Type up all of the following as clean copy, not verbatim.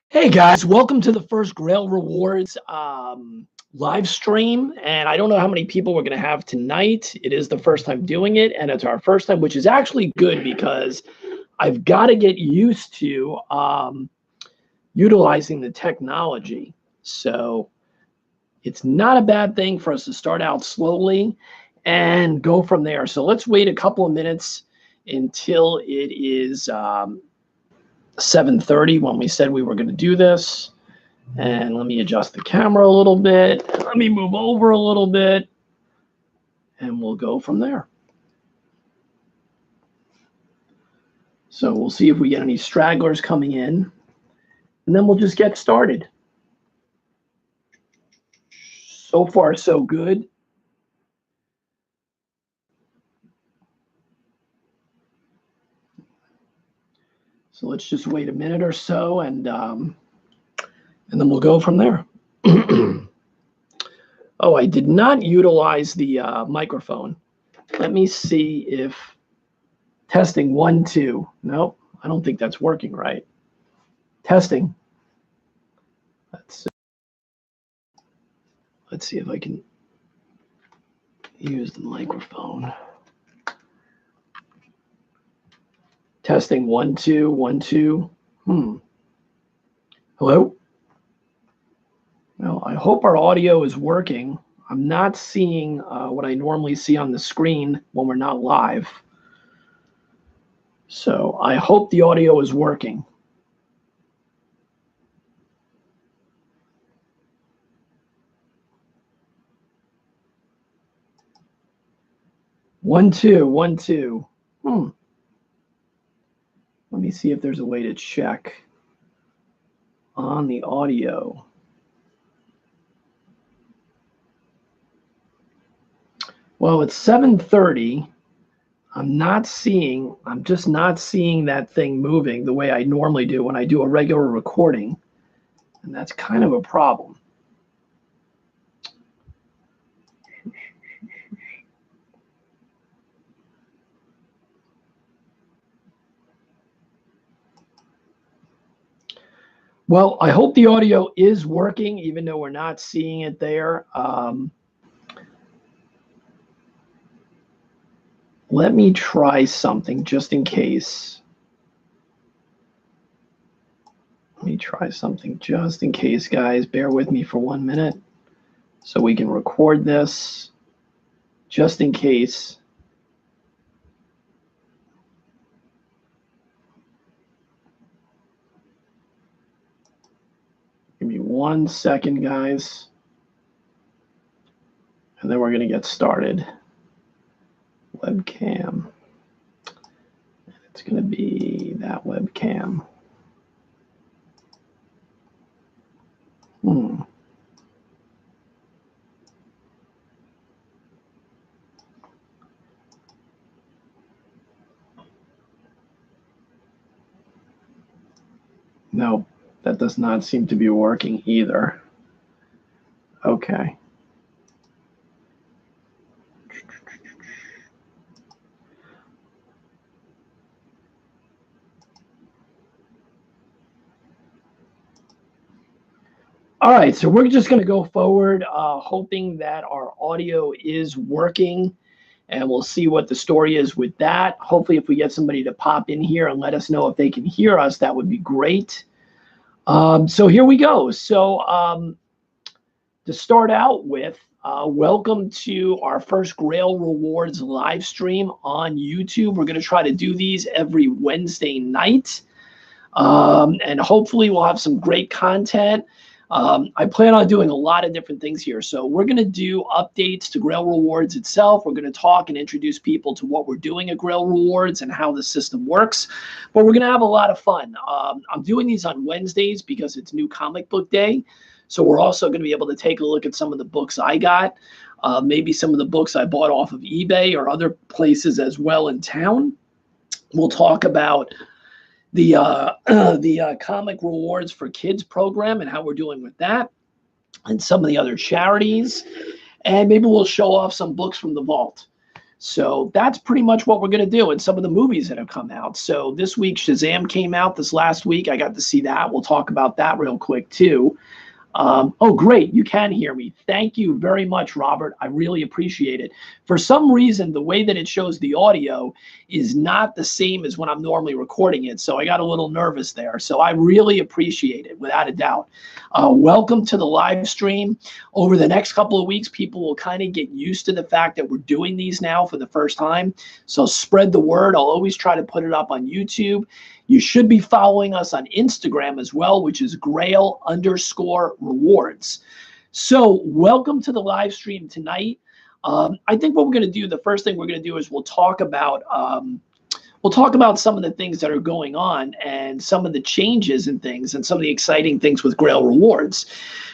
Hey guys, welcome to the first Grail Rewards live stream. And I don't know how many people we're going to have tonight. It is the first time doing it, and it's our first time, which is actually good because I've got to get used to utilizing the technology. So it's not a bad thing for us to start out slowly and go from there. So let's wait a couple of minutes until it is 7:30 when we said we were going to do this. And let me adjust the camera a little bit. Let me move over a little bit. And we'll go from there. So we'll see if we get any stragglers coming in. And then we'll just get started. So far, so good. So let's just wait a minute or so, and then we'll go from there. Oh, I did not utilize the microphone. Let me see if testing 1, 2. Nope, I don't think that's working right. Testing. Let's see if I can use the microphone. Testing 1, 2, 1, 2. Hello? Well, I hope our audio is working. I'm not seeing what I normally see on the screen when we're not live. So I hope the audio is working. One, two, 1, 2. Let me see if there's a way to check on the audio. Well, it's 7:30. I'm just not seeing that thing moving the way I normally do when I do a regular recording. And that's kind of a problem. Well, I hope the audio is working, even though we're not seeing it there. Let me try something just in case. Guys. Bear with me for 1 minute so we can record this just in case. Give me 1 second, guys. And then we're going to get started. Webcam. It's going to be that webcam. No, that does not seem to be working either. Okay. All right, so we're just going to go forward, hoping that our audio is working, and we'll see what the story is with that. Hopefully, if we get somebody to pop in here and let us know if they can hear us, that would be great. So here we go. So to start out with, welcome to our first Grail Rewards live stream on YouTube. We're going to try to do these every Wednesday night, and hopefully we'll have some great content. I plan on doing a lot of different things here. So we're going to do updates to Grail Rewards itself. We're going to talk and introduce people to what we're doing at Grail Rewards and how the system works. But we're going to have a lot of fun. I'm doing these on Wednesdays because it's New Comic Book Day. So we're also going to be able to take a look at some of the books I got, maybe some of the books I bought off of eBay or other places as well in town. We'll talk about the Comic Rewards for Kids program and how we're doing with that, and some of the other charities, and maybe we'll show off some books from the vault. So that's pretty much what we're going to do, and some of the movies that have come out. So this week, Shazam came out this last week. I got to see that. We'll talk about that real quick too. Oh, great. You can hear me. Thank you very much, Robert. I really appreciate it. For some reason, the way that it shows the audio is not the same as when I'm normally recording it. So I got a little nervous there. So I really appreciate it, without a doubt. Welcome to the live stream. Over the next couple of weeks, people will kind of get used to the fact that we're doing these now for the first time. So spread the word. I'll always try to put it up on YouTube. You should be following us on Instagram as well, which is Grail_rewards. So welcome to the live stream tonight. I think what we're going to do, the first thing we're going to do is we'll talk about some of the things that are going on and some of the changes and things and some of the exciting things with Grail Rewards.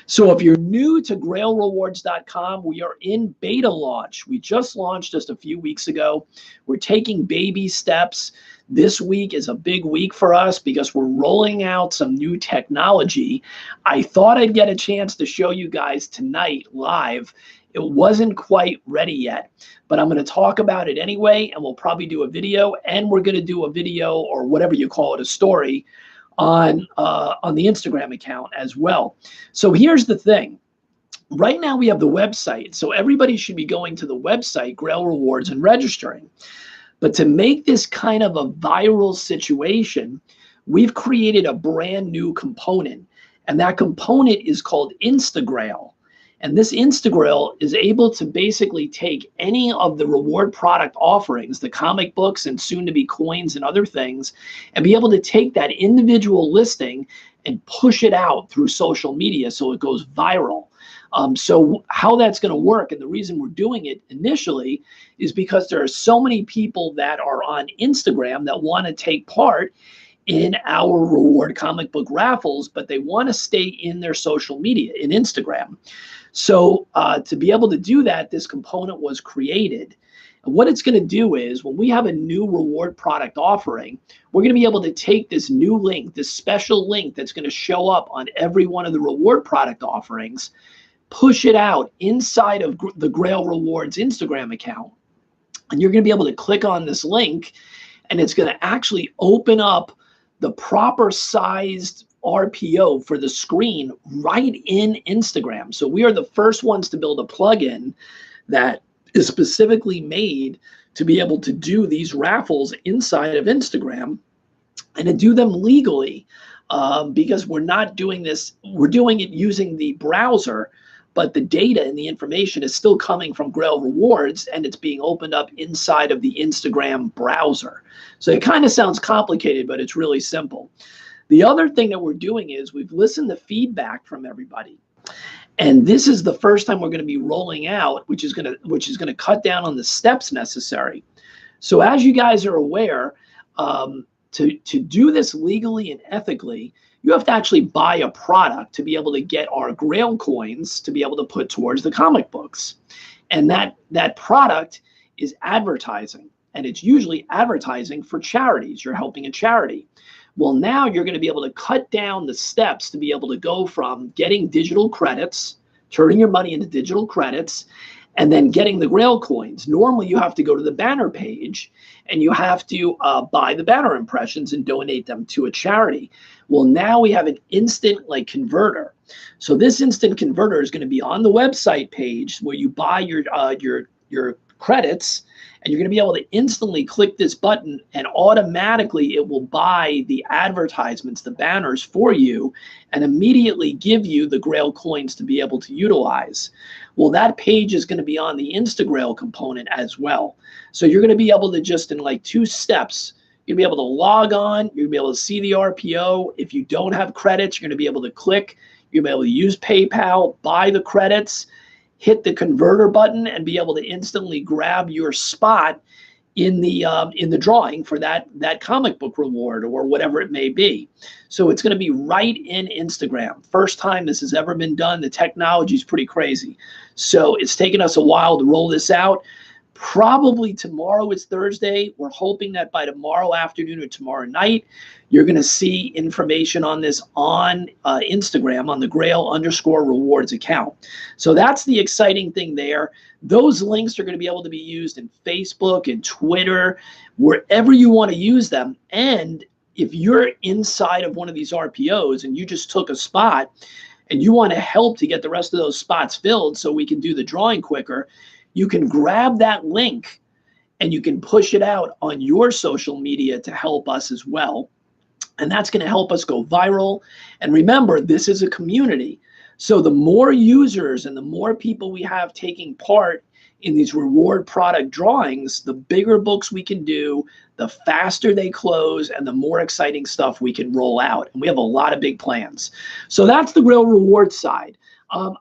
So if you're new to GrailRewards.com, we are in beta launch. We just launched just a few weeks ago. We're taking baby steps. This week is a big week for us because we're rolling out some new technology. I thought I'd get a chance to show you guys tonight live. It wasn't quite ready yet, but I'm going to talk about it anyway, and we'll probably do a video, and we're going to do a video or whatever you call it, a story on the Instagram account as well. So here's the thing. Right now we have the website, so everybody should be going to the website, Grail Rewards, and registering. But to make this kind of a viral situation, we've created a brand new component, and that component is called Instagrail. And this Instagrail is able to basically take any of the reward product offerings, the comic books and soon to be coins and other things, and be able to take that individual listing and push it out through social media so it goes viral. So how that's going to work, and the reason we're doing it initially, is because there are so many people that are on Instagram that want to take part in our reward comic book raffles, but they want to stay in their social media, in Instagram. So to be able to do that, this component was created. And what it's going to do is when we have a new reward product offering, we're going to be able to take this new link, this special link that's going to show up on every one of the reward product offerings, push it out inside of the Grail Rewards Instagram account. And you're going to be able to click on this link, and it's going to actually open up the proper sized RPO for the screen right in Instagram. So we are the first ones to build a plugin that is specifically made to be able to do these raffles inside of Instagram and to do them legally, because we're not doing this, we're doing it using the browser, but the data and the information is still coming from Grail Rewards, and it's being opened up inside of the Instagram browser. So it kind of sounds complicated, but it's really simple. The other thing that we're doing is we've listened to feedback from everybody. And this is the first time we're going to be rolling out, which is going to cut down on the steps necessary. So as you guys are aware, to do this legally and ethically, you have to actually buy a product to be able to get our Grail coins to be able to put towards the comic books. And that product is advertising, and it's usually advertising for charities. You're helping a charity. Well, now you're going to be able to cut down the steps to be able to go from getting digital credits, turning your money into digital credits, and then getting the Grail coins. Normally, you have to go to the banner page, and you have to buy the banner impressions and donate them to a charity. Well, now we have an instant converter. So this instant converter is going to be on the website page where you buy your credits, and you're going to be able to instantly click this button, and automatically it will buy the advertisements, the banners for you, and immediately give you the Grail coins to be able to utilize. Well, that page is going to be on the Instagrail component as well. So you're going to be able to just in 2 steps, you'll be able to log on, you'll be able to see the RPO. If you don't have credits, you're going to be able to click, you'll be able to use PayPal, buy the credits, hit the converter button, and be able to instantly grab your spot in the drawing for that comic book reward or whatever it may be. So it's going to be right in Instagram. First time this has ever been done. The technology is pretty crazy. So it's taken us a while to roll this out. probably tomorrow. It's Thursday. We're hoping that by tomorrow afternoon or tomorrow night, you're going to see information on this on Instagram on the Grail_rewards account. So that's the exciting thing there. Those links are going to be able to be used in Facebook and Twitter, wherever you want to use them. And if you're inside of one of these RPOs and you just took a spot and you want to help to get the rest of those spots filled so we can do the drawing quicker, you can grab that link and you can push it out on your social media to help us as well. And that's going to help us go viral. And remember, this is a community. So the more users and the more people we have taking part in these reward product drawings, the bigger books we can do, the faster they close, and the more exciting stuff we can roll out. And we have a lot of big plans. So that's the Grail reward side.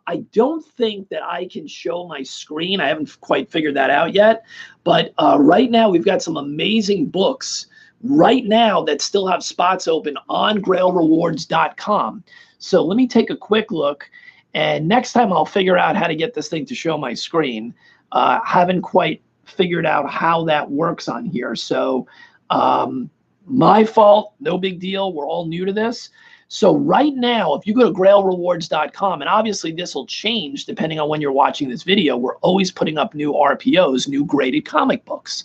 I don't think that I can show my screen. I haven't quite figured that out yet. But right now, we've got some amazing books right now that still have spots open on grailrewards.com. So let me take a quick look. And next time I'll figure out how to get this thing to show my screen. Haven't quite figured out how that works on here. So my fault, no big deal. We're all new to this. So right now, if you go to grailrewards.com, and obviously this will change depending on when you're watching this video, we're always putting up new RPOs, new graded comic books.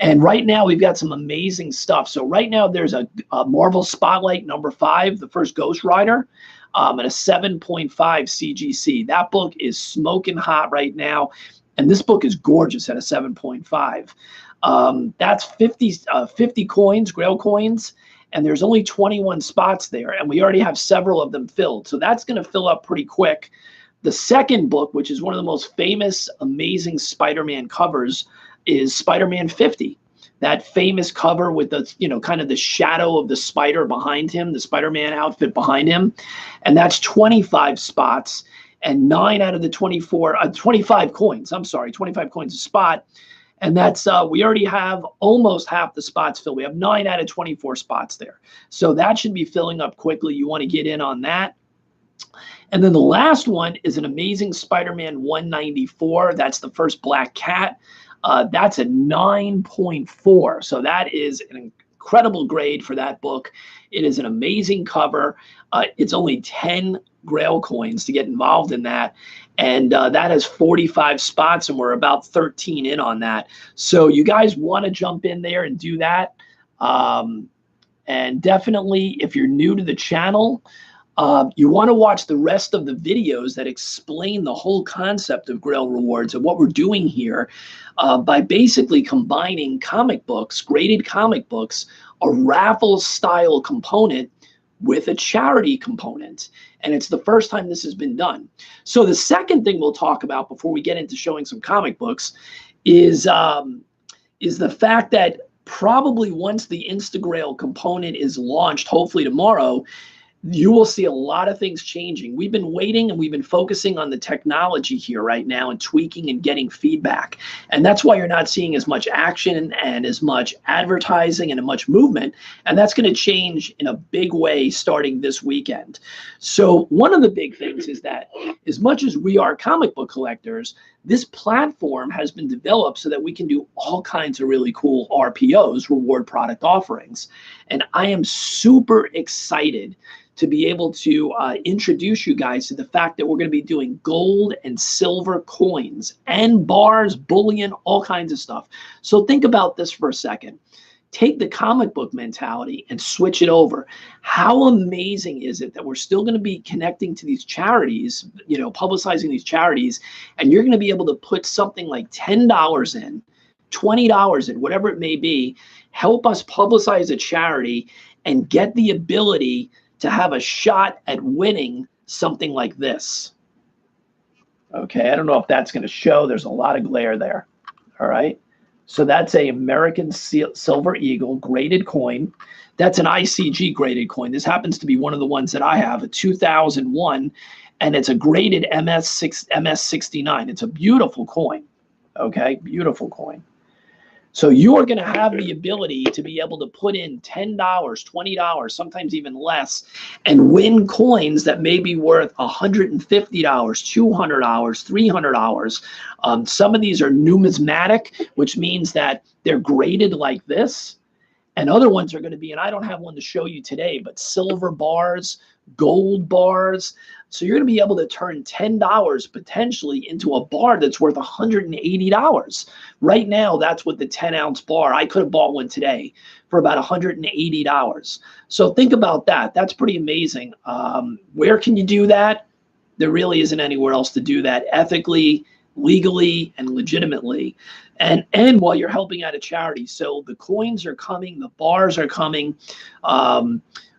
And right now we've got some amazing stuff. So right now there's a Marvel Spotlight #5, the first Ghost Rider, and a 7.5 CGC. That book is smoking hot right now. And this book is gorgeous at a 7.5. That's 50 coins, Grail coins, and there's only 21 spots there, and we already have several of them filled. So that's going to fill up pretty quick. The second book, which is one of the most famous, amazing Spider-Man covers, is Spider-Man 50. That famous cover with the, kind of the shadow of the spider behind him, the Spider-Man outfit behind him. And that's 25 spots. And 9 out of the 25 coins, 25 coins a spot. And that's, we already have almost half the spots filled. We have 9 out of 24 spots there. So that should be filling up quickly. You want to get in on that. And then the last one is an amazing Spider-Man 194. That's the first Black Cat. That's a 9.4. So that is an incredible grade for that book. It is an amazing cover. It's only 10 Grail coins to get involved in that. And that has 45 spots, and we're about 13 in on that. So you guys want to jump in there and do that. And definitely, if you're new to the channel, you want to watch the rest of the videos that explain the whole concept of Grail Rewards and what we're doing here by basically combining comic books, graded comic books, a raffle style component with a charity component. And it's the first time this has been done. So the second thing we'll talk about before we get into showing some comic books is the fact that probably once the Instagrail component is launched, hopefully tomorrow, you will see a lot of things changing. We've been waiting and we've been focusing on the technology here right now and tweaking and getting feedback. And that's why you're not seeing as much action and as much advertising and as much movement. And that's going to change in a big way starting this weekend. So one of the big things is that as much as we are comic book collectors, this platform has been developed so that we can do all kinds of really cool RPOs, reward product offerings. And I am super excited to be able to introduce you guys to the fact that we're going to be doing gold and silver coins and bars, bullion, all kinds of stuff. So think about this for a second. Take the comic book mentality and switch it over. How amazing is it that we're still going to be connecting to these charities, publicizing these charities, and you're going to be able to put something like $10 in, $20 in, whatever it may be, help us publicize a charity and get the ability to have a shot at winning something like this. Okay, I don't know if that's going to show. There's a lot of glare there. All right. So that's a American Silver Eagle graded coin. That's an ICG graded coin. This happens to be one of the ones that I have, a 2001, and it's a graded MS69. It's a beautiful coin. Okay, beautiful coin. So you are going to have the ability to be able to put in $10, $20, sometimes even less, and win coins that may be worth $150, $200, $300. Some of these are numismatic, which means that they're graded like this. And other ones are going to be, and I don't have one to show you today, but silver bars, gold bars. So you're going to be able to turn $10 potentially into a bar that's worth $180. Right now, that's what the 10-ounce bar. I could have bought one today for about $180. So think about that. That's pretty amazing. Where can you do that? There really isn't anywhere else to do that ethically, legally, and legitimately. And while you're helping out a charity. So the coins are coming, the bars are coming.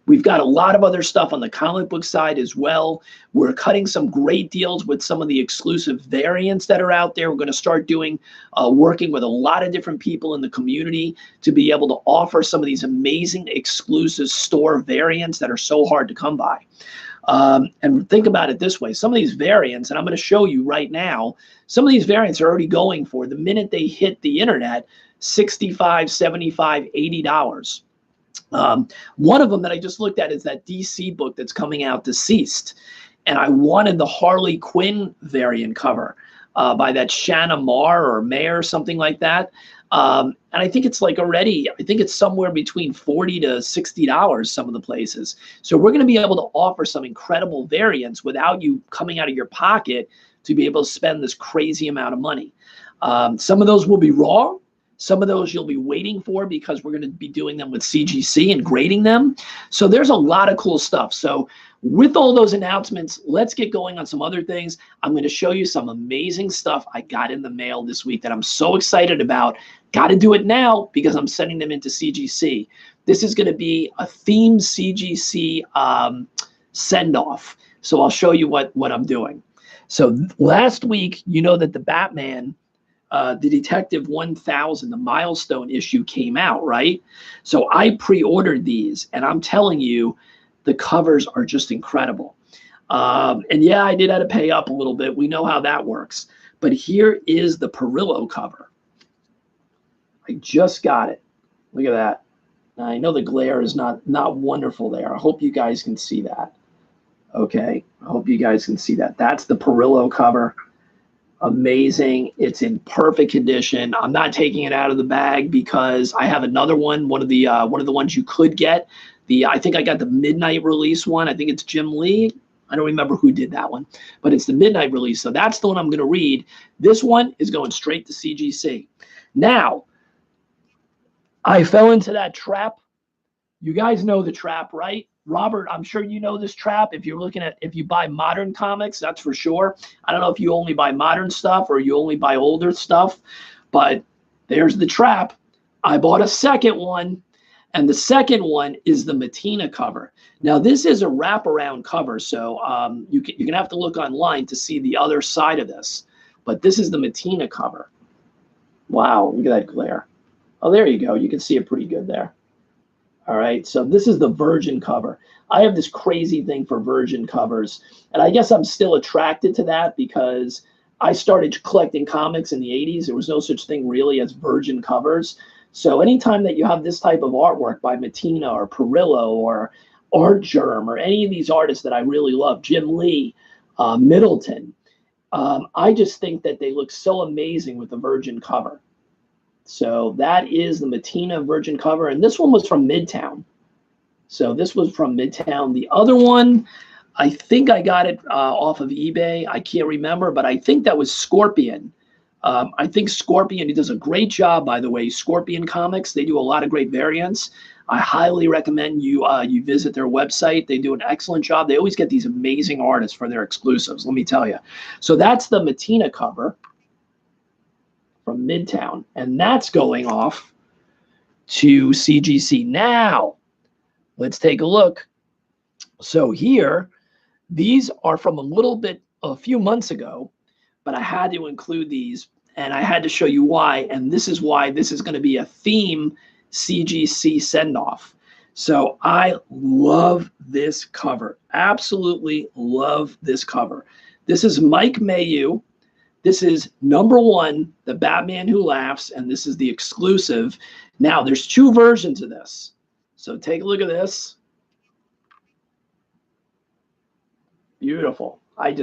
We've got a lot of other stuff on the comic book side as well. We're cutting some great deals with some of the exclusive variants that are out there. We're going to start doing working with a lot of different people in the community to be able to offer some of these amazing exclusive store variants that are so hard to come by. And think about it this way. Some of these variants, and I'm going to show you right now, some of these variants are already going for, the minute they hit the internet, $65, $75, $80. One of them that I just looked at is that DC book that's coming out, Deceased. And I wanted the Harley Quinn variant cover by that Shanna Marr or Mayer, something like that. And I think it's like already, I think it's somewhere between $40 to $60, some of the places. So we're going to be able to offer some incredible variants without you coming out of your pocket to be able to spend this crazy amount of money. Some of those will be raw. Some of those you'll be waiting for because we're going to be doing them with CGC and grading them. So there's a lot of cool stuff. So with all those announcements, let's get going on some other things. I'm going to show you some amazing stuff I got in the mail this week that I'm so excited about. Got to do it now because I'm sending them into CGC. This is going to be a themed CGC send-off. So I'll show you what I'm doing. So last week, you know that the Batman, the Detective 1000, the milestone issue came out, right? So I pre-ordered these, and I'm telling you, the covers are just incredible. And yeah, I did have to pay up a little bit. We know how that works. But here is the Perillo cover. I just got it. Look at that. Now, I know the glare is not wonderful there. I hope you guys can see that. Okay, I hope you guys can see that. That's the Perillo cover. Amazing. It's in perfect condition. I'm not taking it out of the bag because I have another one, one of the ones you could get. I think I got the midnight release one. I think it's Jim Lee. I don't remember who did that one, but it's the midnight release. So that's the one I'm going to read. This one is going straight to CGC. Now, I fell into that trap. You guys know the trap, right? Robert, I'm sure you know this trap. If you buy modern comics, that's for sure. I don't know if you only buy modern stuff or you only buy older stuff, but there's the trap. I bought a second one, and the second one is the Matina cover. Now, this is a wraparound cover, so you're going to have to look online to see the other side of this. But this is the Matina cover. Wow, look at that glare. Oh, there you go. You can see it pretty good there. All right, so this is the Virgin cover. I have this crazy thing for Virgin covers, and I guess I'm still attracted to that because I started collecting comics in the 80s. There was no such thing really as Virgin covers. So anytime that you have this type of artwork by Matina or Perillo or Art Germ or any of these artists that I really love, Jim Lee, Middleton, I just think that they look so amazing with the Virgin cover. So that is the Matina Virgin cover. And this one was from Midtown. So this was from Midtown. The other one, I think I got it off of eBay. I can't remember, but I think that was Scorpion. I think Scorpion, he does a great job, by the way. Scorpion Comics, they do a lot of great variants. I highly recommend you visit their website. They do an excellent job. They always get these amazing artists for their exclusives, let me tell you. So that's the Matina cover from Midtown, and that's going off to CGC. Now, let's take a look. So here, these are from a few months ago, but I had to include these, and I had to show you why, and this is why this is going to be a theme CGC send-off. So I love this cover. Absolutely love this cover. This is Mike Mayu. This is #1, The Batman Who Laughs, and this is the exclusive. Now, there's 2 versions of this. So take a look at this. Beautiful. I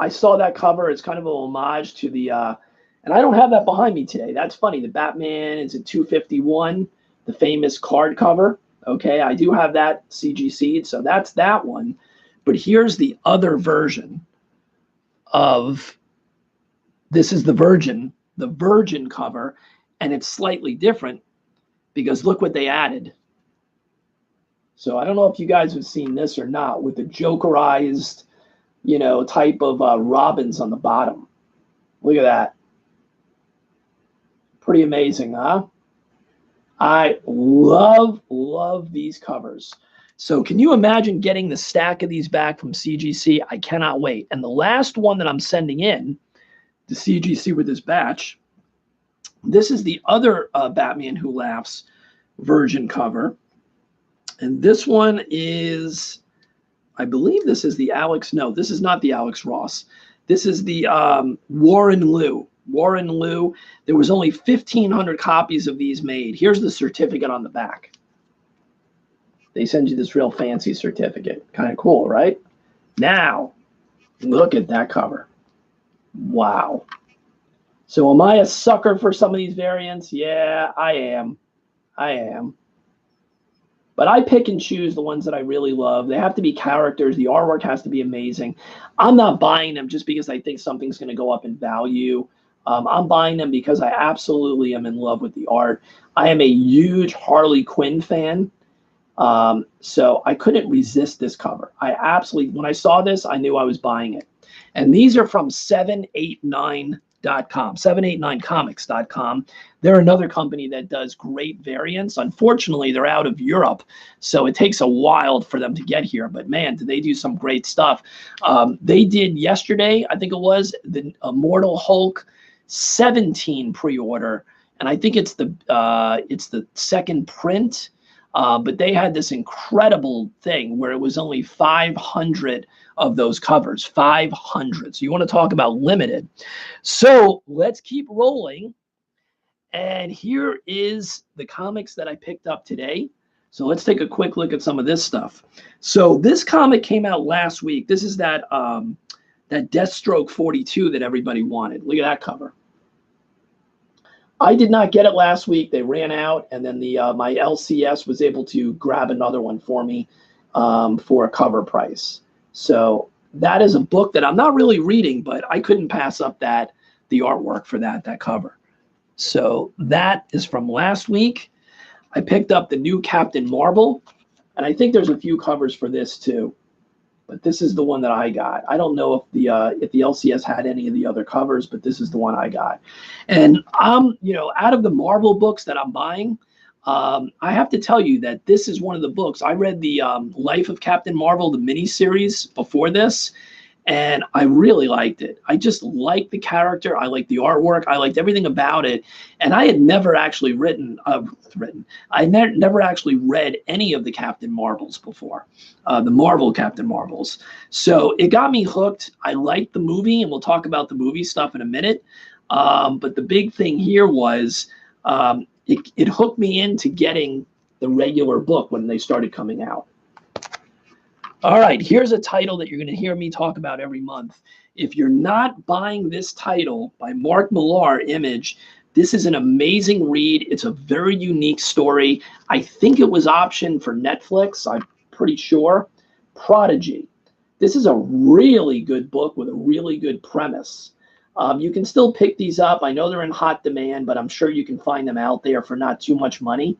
saw that cover. It's kind of a homage to the, and I don't have that behind me today. That's funny. The Batman is at 251, the famous card cover. Okay, I do have that CGC'd, so that's that one. But here's the other version of, this is the Virgin cover, and it's slightly different because look what they added. So I don't know if you guys have seen this or not, with the Jokerized, you know, type of robins on the bottom. Look at that. Pretty amazing, huh? I love these covers. So can you imagine getting the stack of these back from CGC? I cannot wait. And the last one that I'm sending in to CGC with this batch, this is the other Batman Who Laughs Virgin cover. And this one is, I believe this is the Alex, no, this is not the Alex Ross. This is the Warren Liu. Warren Liu. There was only 1,500 copies of these made. Here's the certificate on the back. They send you this real fancy certificate. Kind of cool, right? Now, look at that cover. Wow. So am I a sucker for some of these variants? Yeah, I am. But I pick and choose the ones that I really love. They have to be characters. The artwork has to be amazing. I'm not buying them just because I think something's going to go up in value. I'm buying them because I absolutely am in love with the art. I am a huge Harley Quinn fan. So I couldn't resist this cover. I absolutely, when I saw this, I knew I was buying it. And these are from 789.com, 789comics.com. They're another company that does great variants. Unfortunately, they're out of Europe, so it takes a while for them to get here. But man, do they do some great stuff. They did yesterday, I think it was, the Immortal Hulk 17 pre-order. And I think it's the second print. But they had this incredible thing where it was only 500 of those covers, 500. So you want to talk about limited. So let's keep rolling. And here is the comics that I picked up today. So let's take a quick look at some of this stuff. So this comic came out last week. This is that Deathstroke 42 that everybody wanted. Look at that cover. I did not get it last week. They ran out, and then my LCS was able to grab another one for me for a cover price. So that is a book that I'm not really reading, but I couldn't pass up the artwork for that cover. So that is from last week. I picked up the new Captain Marvel, and I think there's a few covers for this too. But this is the one that I got. I don't know if the LCS had any of the other covers, but this is the one I got. And out of the Marvel books that I'm buying, I have to tell you that this is one of the books. I read the Life of Captain Marvel, the miniseries before this, and I really liked it. I just liked the character. I liked the artwork. I liked everything about it. And I had never actually never actually read any of the Captain Marvels before, the Marvel Captain Marvels. So it got me hooked. I liked the movie, and we'll talk about the movie stuff in a minute. But the big thing here was it hooked me into getting the regular book when they started coming out. All right, here's a title that you're going to hear me talk about every month. If you're not buying this title by Mark Millar, Image, this is an amazing read. It's a very unique story. I think it was optioned for Netflix, I'm pretty sure. Prodigy. This is a really good book with a really good premise. You can still pick these up. I know they're in hot demand, but I'm sure you can find them out there for not too much money.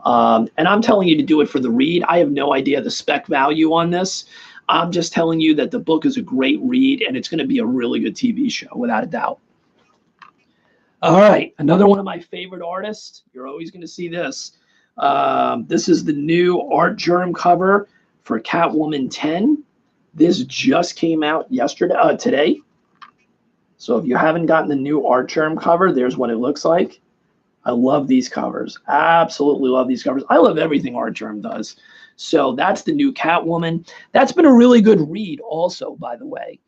And I'm telling you to do it for the read. I have no idea the spec value on this. I'm just telling you that the book is a great read, and it's going to be a really good TV show, without a doubt. All right, another one of my favorite artists. You're always going to see this. This is the new Art Germ cover for Catwoman 10. This just came out today. So if you haven't gotten the new Art Germ cover, there's what it looks like. I love these covers. Absolutely love these covers. I love everything Art Germ does. So that's the new Catwoman. That's been a really good read also, by the way.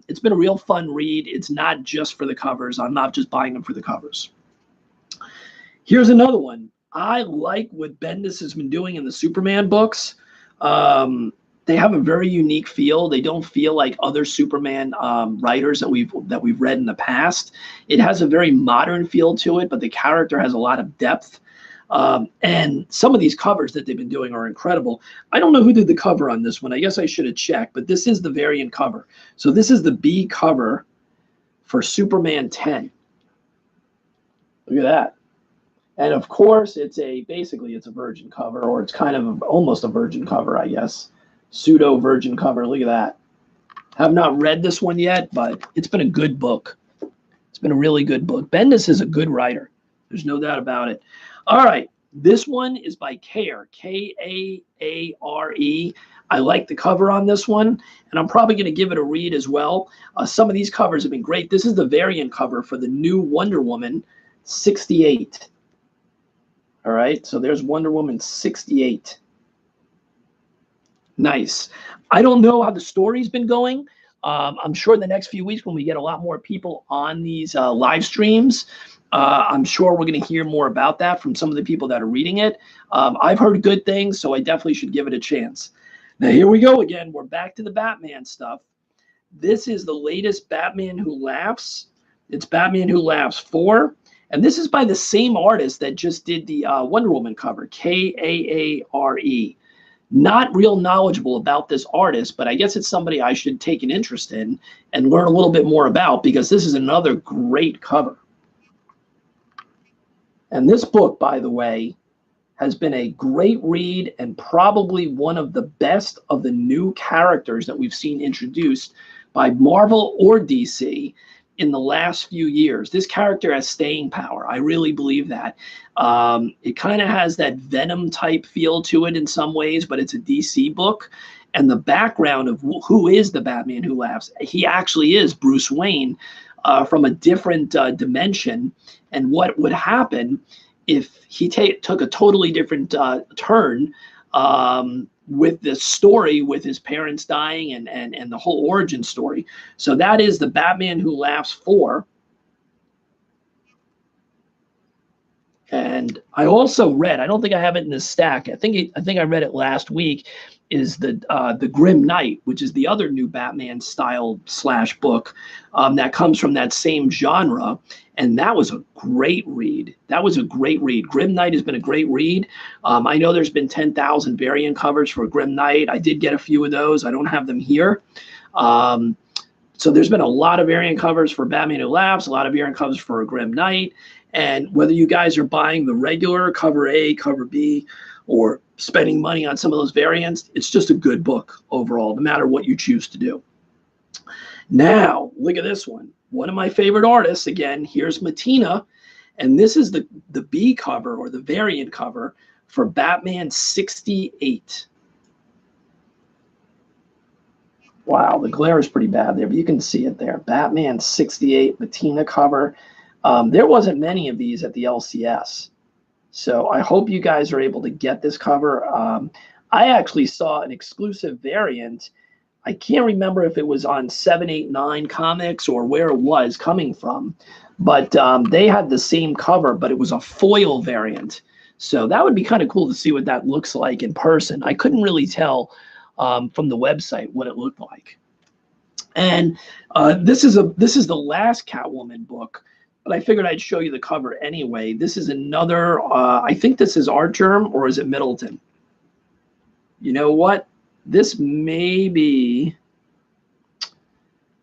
It's been a real fun read. It's not just for the covers. I'm not just buying them for the covers. Here's another one. I like what Bendis has been doing in the Superman books. They have a very unique feel. They don't feel like other Superman writers that we've read in the past. It has a very modern feel to it, but the character has a lot of depth. And some of these covers that they've been doing are incredible. I don't know who did the cover on this one. I guess I should have checked, but this is the variant cover. So this is the B cover for Superman 10. Look at that. And of course, basically it's a virgin cover, or it's kind of almost a virgin cover, I guess. Pseudo virgin cover. Look at that. Have not read this one yet, but it's been a good book. It's been a really good book. Bendis is a good writer. There's no doubt about it. All right. This one is by Kaare, Kaare. I like the cover on this one, and I'm probably going to give it a read as well. Some of these covers have been great. This is the variant cover for the new Wonder Woman 68. All right, so there's Wonder Woman 68. Nice. I don't know how the story's been going. I'm sure in the next few weeks when we get a lot more people on these live streams, I'm sure we're going to hear more about that from some of the people that are reading it. I've heard good things, so I definitely should give it a chance. Now, here we go again. We're back to the Batman stuff. This is the latest Batman Who Laughs. It's Batman Who Laughs 4. And this is by the same artist that just did the Wonder Woman cover, Kaare. Not real knowledgeable about this artist, but I guess it's somebody I should take an interest in and learn a little bit more about, because this is another great cover. And this book, by the way, has been a great read and probably one of the best of the new characters that we've seen introduced by Marvel or DC in the last few years. This character has staying power. I really believe that. It kind of has that Venom type feel to it in some ways, but it's a DC book. And the background of who is the Batman Who Laughs, he actually is Bruce Wayne from a different dimension. And what would happen if he took a totally different turn with this story, with his parents dying and the whole origin story. So that is the Batman Who Laughs 4. And I also read, I don't think I have it in this stack, I think I read it last week, is the Grim Knight, which is the other new Batman style / book that comes from that same genre. And that was a great read. That was a great read. Grim Knight has been a great read. I know there's been 10,000 variant covers for Grim Knight. I did get a few of those. I don't have them here. So there's been a lot of variant covers for Batman Who Laughs, a lot of variant covers for Grim Knight. And whether you guys are buying the regular cover A, cover B, or spending money on some of those variants, it's just a good book overall, no matter what you choose to do. Now, look at this one. One of my favorite artists, again, here's Matina, and this is the B cover, or the variant cover, for Batman 68. Wow, the glare is pretty bad there, but you can see it there. Batman 68, Matina cover. There wasn't many of these at the LCS. So I hope you guys are able to get this cover. I actually saw an exclusive variant. I can't remember if it was on 789 Comics or where it was coming from, but they had the same cover, but it was a foil variant. So that would be kind of cool to see what that looks like in person. I couldn't really tell from the website what it looked like. And this is the last Catwoman book, but I figured I'd show you the cover anyway. This is another, I think this is Artgerm, or is it Middleton? You know what? This one may be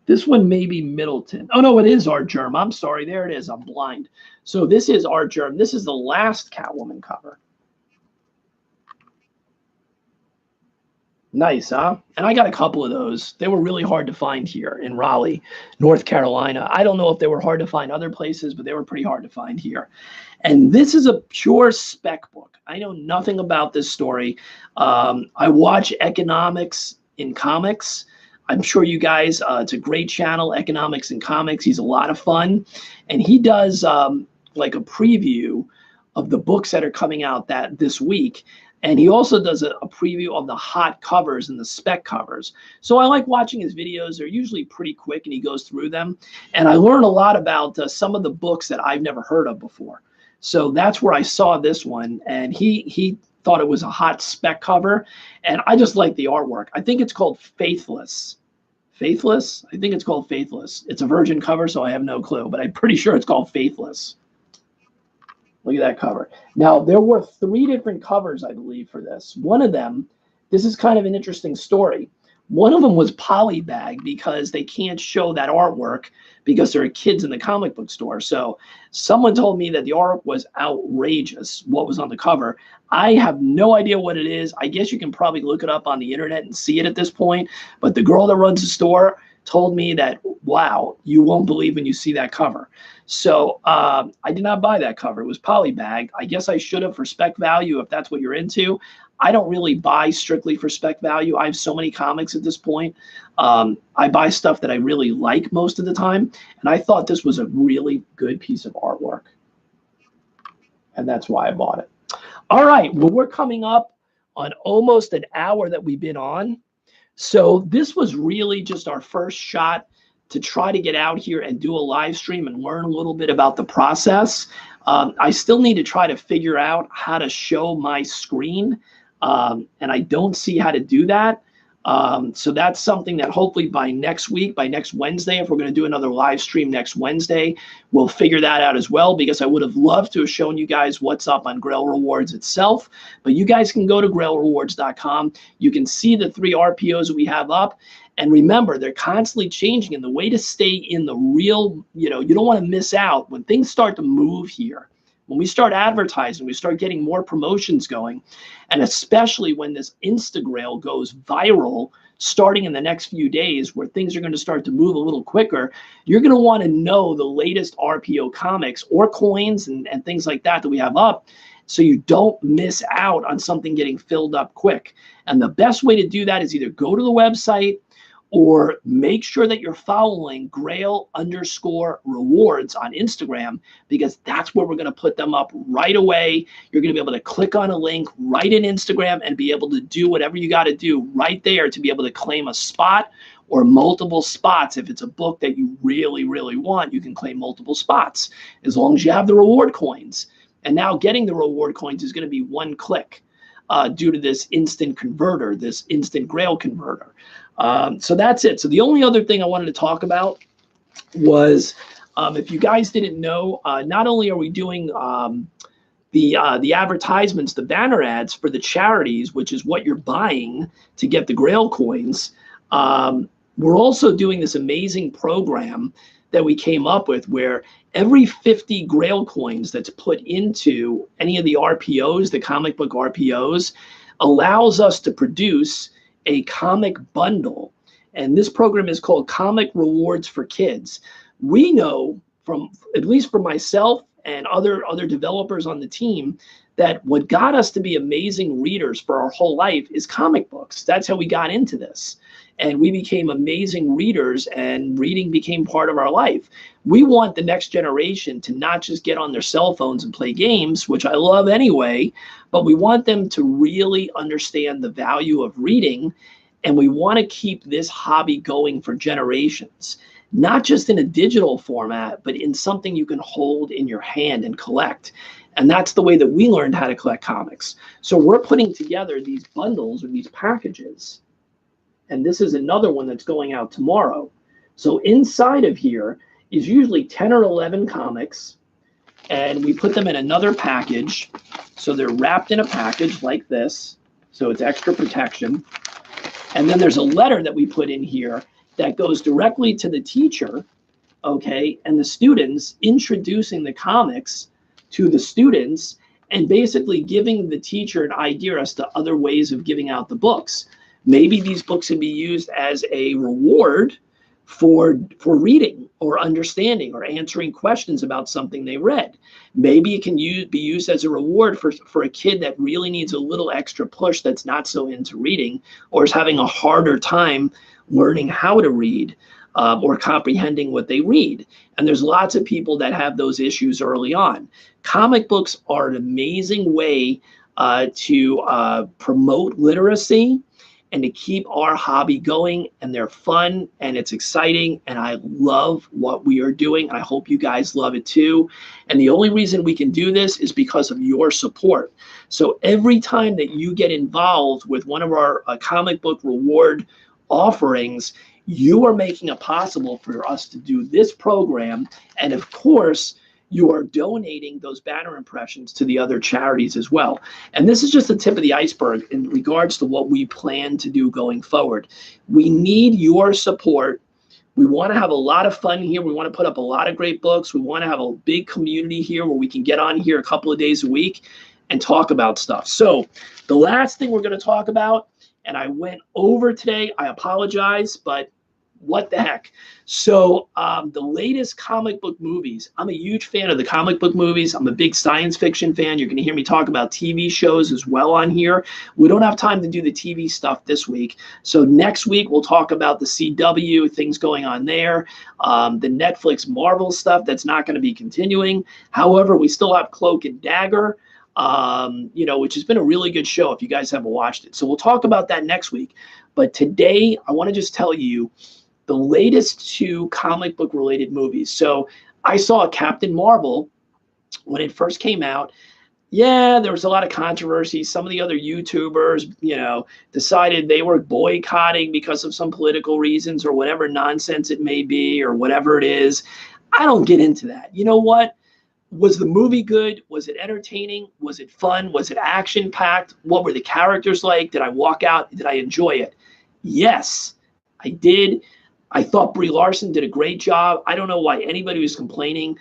Middleton. Oh, no, it is Artgerm. I'm sorry. There it is. I'm blind. So this is Artgerm. This is the last Catwoman cover. Nice, huh? And I got a couple of those. They were really hard to find here in Raleigh, North Carolina. I don't know if they were hard to find other places, but they were pretty hard to find here. And this is a pure spec book. I know nothing about this story. I watch Economics in Comics. I'm sure you guys, it's a great channel, Economics in Comics. He's a lot of fun. And he does like a preview of the books that are coming out this week. And he also does a preview of the hot covers and the spec covers. So I like watching his videos. They're usually pretty quick and he goes through them. And I learned a lot about some of the books that I've never heard of before. So that's where I saw this one. And he thought it was a hot spec cover. And I just like the artwork. I think it's called Faithless. Faithless? I think it's called Faithless. It's a virgin cover, so I have no clue. But I'm pretty sure it's called Faithless. Look at that cover. Now, there were 3 different covers, I believe, for this. One of them, this is kind of an interesting story. One of them was polybag because they can't show that artwork because there are kids in the comic book store. So someone told me that the art was outrageous, what was on the cover. I have no idea what it is. I guess you can probably look it up on the internet and see it at this point. But the girl that runs the store told me that, wow, you won't believe when you see that cover. So I did not buy that cover. It was polybagged. I guess I should have for spec value if that's what you're into. I don't really buy strictly for spec value. I have so many comics at this point. I buy stuff that I really like most of the time. And I thought this was a really good piece of artwork. And that's why I bought it. All right. Well, we're coming up on almost an hour that we've been on. So this was really just our first shot to try to get out here and do a live stream and learn a little bit about the process. I still need to try to figure out how to show my screen, and I don't see how to do that. So that's something that hopefully by next week, by next Wednesday, if we're going to do another live stream next Wednesday, we'll figure that out as well, because I would have loved to have shown you guys what's up on Grail Rewards itself. But you guys can go to grailrewards.com. You can see the 3 RPOs that we have up. And remember, they're constantly changing. And the way to stay in the real, you don't want to miss out when things start to move here. When we start advertising, we start getting more promotions going, and especially when this Instagrail goes viral starting in the next few days, where things are going to start to move a little quicker, you're going to want to know the latest RPO comics or coins and things like that we have up, so you don't miss out on something getting filled up quick. And the best way to do that is either go to the website or make sure that you're following Grail_rewards on Instagram, because that's where we're going to put them up right away. You're going to be able to click on a link right in Instagram and be able to do whatever you got to do right there to be able to claim a spot or multiple spots. If it's a book that you really, really want, you can claim multiple spots as long as you have the reward coins. And now getting the reward coins is going to be 1 click due to this instant converter, this instant Grail converter. So that's it. So the only other thing I wanted to talk about was, if you guys didn't know, not only are we doing the advertisements, the banner ads for the charities, which is what you're buying to get the Grail coins, we're also doing this amazing program that we came up with where every 50 Grail coins that's put into any of the RPOs, the comic book RPOs, allows us to produce a comic bundle. And this program is called Comic Rewards for Kids. We know, from at least for myself and other developers on the team, that what got us to be amazing readers for our whole life is comic books. That's how we got into this. And we became amazing readers, and reading became part of our life. We want the next generation to not just get on their cell phones and play games, which I love anyway, but we want them to really understand the value of reading. And we want to keep this hobby going for generations, not just in a digital format, but in something you can hold in your hand and collect. And that's the way that we learned how to collect comics. So we're putting together these bundles or these packages. And this is another one that's going out tomorrow. So inside of here is usually 10 or 11 comics, and we put them in another package. So they're wrapped in a package like this, so it's extra protection. And then there's a letter that we put in here that goes directly to the teacher, okay, and the students, introducing the comics to the students and basically giving the teacher an idea as to other ways of giving out the books. Maybe these books can be used as a reward for reading or understanding or answering questions about something they read. Maybe it can be used as a reward for a kid that really needs a little extra push, that's not so into reading or is having a harder time learning how to read or comprehending what they read. And there's lots of people that have those issues early on. Comic books are an amazing way to promote literacy and to keep our hobby going. And they're fun and it's exciting. And I love what we are doing. And I hope you guys love it too. And the only reason we can do this is because of your support. So every time that you get involved with one of our comic book reward offerings, you are making it possible for us to do this program. And of course, you are donating those banner impressions to the other charities as well. And this is just the tip of the iceberg in regards to what we plan to do going forward. We need your support. We want to have a lot of fun here. We want to put up a lot of great books. We want to have a big community here where we can get on here a couple of days a week and talk about stuff. So the last thing we're going to talk about, and I went over today, I apologize, but what the heck. So the latest comic book movies, I'm a huge fan of the comic book movies. I'm a big science fiction fan. You're going to hear me talk about TV shows as well on here. We don't have time to do the TV stuff this week. So next week, we'll talk about the CW, things going on there, the Netflix Marvel stuff that's not going to be continuing. However, we still have Cloak and Dagger, which has been a really good show if you guys haven't watched it. So we'll talk about that next week. But today, I want to just tell you the latest 2 comic book related movies. So I saw Captain Marvel when it first came out. Yeah, there was a lot of controversy. Some of the other YouTubers, decided they were boycotting because of some political reasons or whatever nonsense it may be or whatever it is. I don't get into that. You know what? Was the movie good? Was it entertaining? Was it fun? Was it action-packed? What were the characters like? Did I walk out? Did I enjoy it? Yes, I did. I thought Brie Larson did a great job. I don't know why anybody was complaining.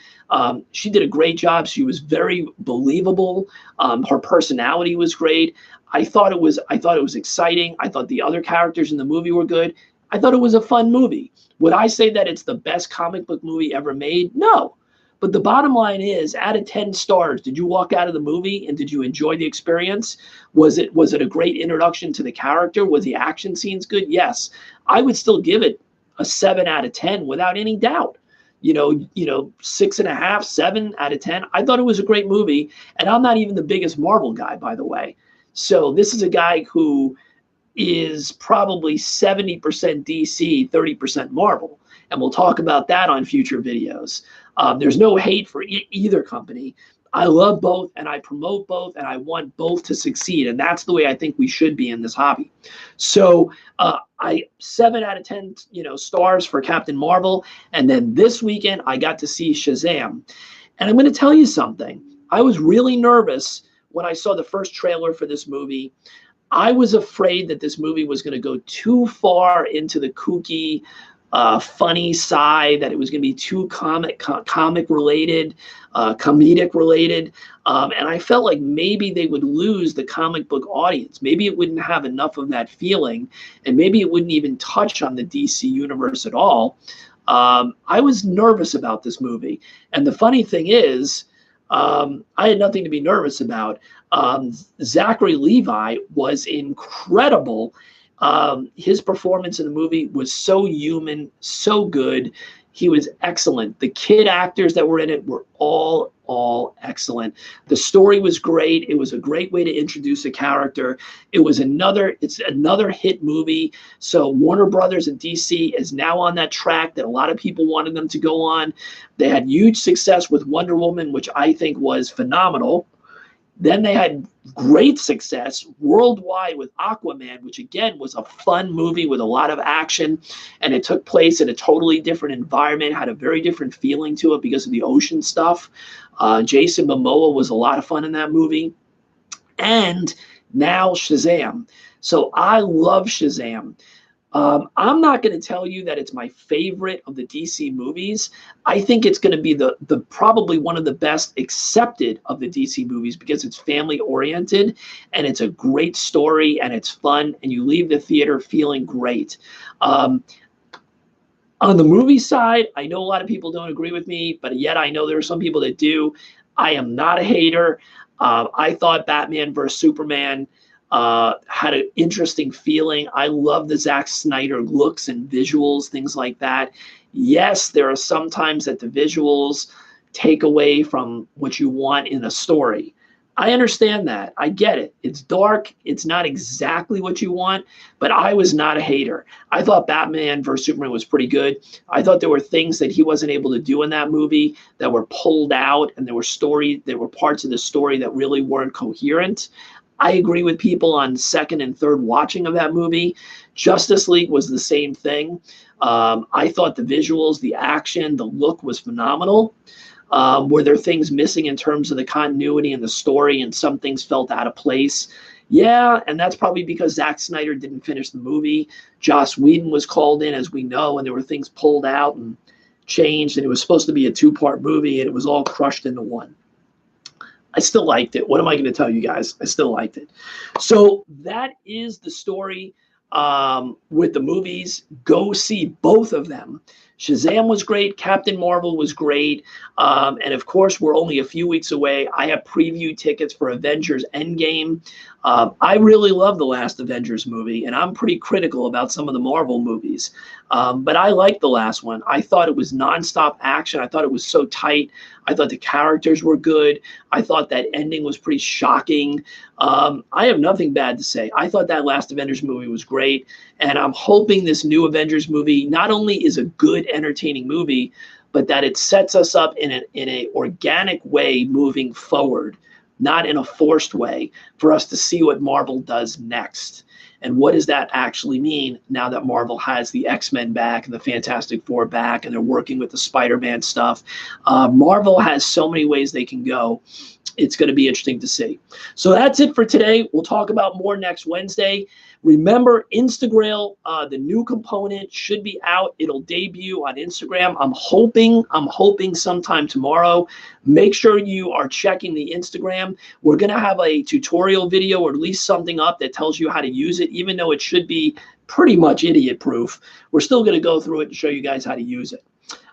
She did a great job. She was very believable. Her personality was great. I thought it was exciting. I thought the other characters in the movie were good. I thought it was a fun movie. Would I say that it's the best comic book movie ever made? No. But the bottom line is, out of 10 stars, did you walk out of the movie and did you enjoy the experience? Was it a great introduction to the character? Was the action scenes good? Yes. I would still give it a 7 out of 10 without any doubt. 6.5, 7 out of 10. I thought it was a great movie. And I'm not even the biggest Marvel guy, by the way. So this is a guy who is probably 70% DC, 30% Marvel. And we'll talk about that on future videos. There's no hate for either company. I love both and I promote both and I want both to succeed. And that's the way I think we should be in this hobby. So 7 out of 10, stars for Captain Marvel. And then this weekend I got to see Shazam. And I'm going to tell you something. I was really nervous when I saw the first trailer for this movie. I was afraid that this movie was going to go too far into the kooky, funny side, that it was going to be too comic related, comedic related. And I felt like maybe they would lose the comic book audience. Maybe it wouldn't have enough of that feeling, and maybe it wouldn't even touch on the DC universe at all. I was nervous about this movie. And the funny thing is, I had nothing to be nervous about. Zachary Levi was incredible. His performance in the movie was so human, so good. He was excellent. The kid actors that were in it were all excellent. The story was great. It was a great way to introduce a character. It's another hit movie. So Warner Brothers and DC is now on that track that a lot of people wanted them to go on. They had huge success with Wonder Woman, which I think was phenomenal. Then they had great success worldwide with Aquaman, which again was a fun movie with a lot of action, and it took place in a totally different environment, had a very different feeling to it because of the ocean stuff. Jason Momoa was a lot of fun in that movie. And now Shazam. So I love Shazam. I'm not going to tell you that it's my favorite of the DC movies. I think it's going to be the probably one of the best accepted of the DC movies because it's family oriented and it's a great story and it's fun and you leave the theater feeling great. On the movie side, I know a lot of people don't agree with me, but yet I know there are some people that do. I am not a hater. I thought Batman vs. Superman had an interesting feeling. I love the Zack Snyder looks and visuals, things like that. Yes, there are some times that the visuals take away from what you want in a story. I understand that. I get it. It's dark. It's not exactly what you want, but I was not a hater. I thought Batman vs. Superman was pretty good. I thought there were things that he wasn't able to do in that movie that were pulled out, and there were parts of the story that really weren't coherent. I agree with people on second and third watching of that movie. Justice League was the same thing. I thought the visuals, the action, the look was phenomenal. Were there things missing in terms of the continuity and the story, and some things felt out of place? Yeah, and that's probably because Zack Snyder didn't finish the movie. Joss Whedon was called in, as we know, and there were things pulled out and changed, and it was supposed to be a two-part movie, and it was all crushed into one. I still liked it. What am I going to tell you guys? I still liked it. So that is the story with the movies. Go see both of them. Shazam was great. Captain Marvel was great. And of course, we're only a few weeks away. I have preview tickets for Avengers Endgame. I really love the last Avengers movie, and I'm pretty critical about some of the Marvel movies. But I liked the last one. I thought it was nonstop action. I thought it was so tight. I thought the characters were good. I thought that ending was pretty shocking. I have nothing bad to say. I thought that last Avengers movie was great. And I'm hoping this new Avengers movie not only is a good, entertaining movie, but that it sets us up in an organic way moving forward, not in a forced way, for us to see what Marvel does next. And what does that actually mean now that Marvel has the X-Men back and the Fantastic Four back, and they're working with the Spider-Man stuff? Marvel has so many ways they can go. It's going to be interesting to see. So that's it for today. We'll talk about more next Wednesday. Remember, Instagram, the new component should be out. It'll debut on Instagram. I'm hoping sometime tomorrow. Make sure you are checking the Instagram. We're going to have a tutorial video, or at least something up that tells you how to use it, even though it should be pretty much idiot-proof. We're still going to go through it and show you guys how to use it.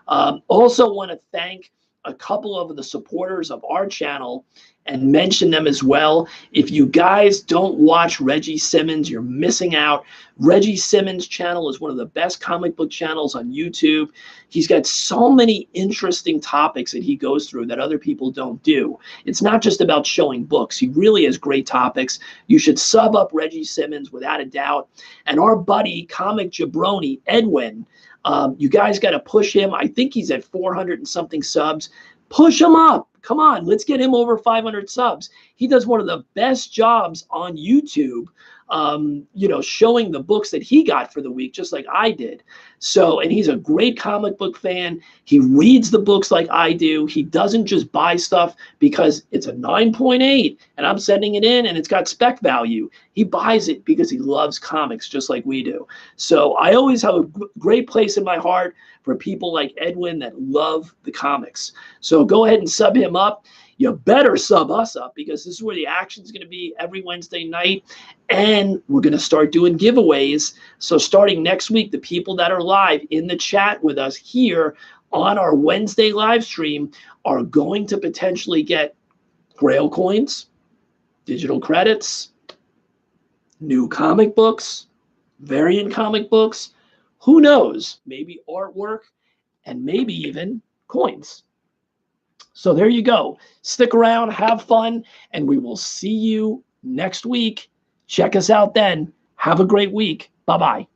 Also want to thank a couple of the supporters of our channel and mention them as well. If you guys don't watch Reggie Simmons, you're missing out. Reggie Simmons' channel is one of the best comic book channels on YouTube. He's got so many interesting topics that he goes through that other people don't do. It's not just about showing books. He really has great topics. You should sub up Reggie Simmons without a doubt. And our buddy, Comic Jabroni, Edwin, you guys got to push him. I think he's at 400 and something subs. Push him up. Come on, let's get him over 500 subs. He does one of the best jobs on YouTube, showing the books that he got for the week, just like I did. So, and he's a great comic book fan. He reads the books like I do. He doesn't just buy stuff because it's a 9.8 and I'm sending it in and it's got spec value. He buys it because he loves comics just like we do. So I always have a great place in my heart for people like Edwin that love the comics. So go ahead and sub him up. You better sub us up, because this is where the action is going to be every Wednesday night. And we're going to start doing giveaways. So starting next week, the people that are live in the chat with us here on our Wednesday live stream are going to potentially get Grail coins, digital credits, new comic books, variant comic books. Who knows? Maybe artwork, and maybe even coins. So there you go. Stick around, have fun, and we will see you next week. Check us out then. Have a great week. Bye-bye.